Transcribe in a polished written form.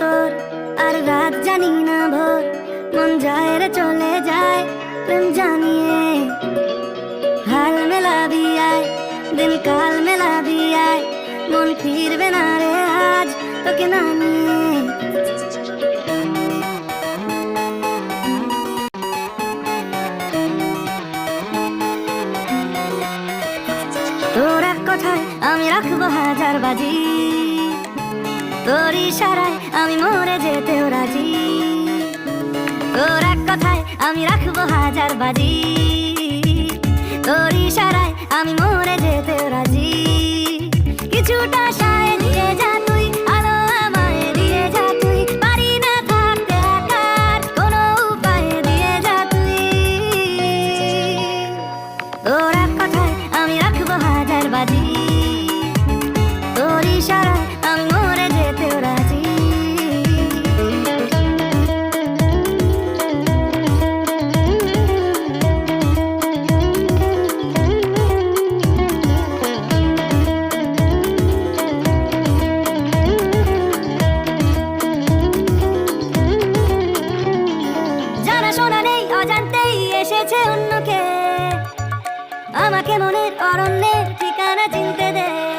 তোর আর রাত জানি না ভোর মন যায় রে চলে যায় প্রেম জানিয়ে হাল মেলাবি আয় দিন কাল মেলাবি আয় মন ফিরবে না রে আজ তোকে না নিয়ে তোর এক কথায় আমি রাখবো হাজার বাজি তোর ইশারায় আমি মরে যেতেও রাজি তোর এক কথায় আমি রাখবো হাজার বাজি তোর ইশারায় আমি মরে যেতেও রাজি কিছুটা সায় দিয়ে যা তুই আলো আমায় দিয়ে যা তুই পারি না থাকতে একার কোনো উপায় দিয়ে যা তুই তোর এক কথায় আমি রাখবো হাজার বাজি তোর ইশারায় আমি মরে যেতেও রাজি জানাশোনা নেই অজান্তেই এসেছে অন্যকে আমাকে মনের অরণ্যের ঠিকানা চিনতে দে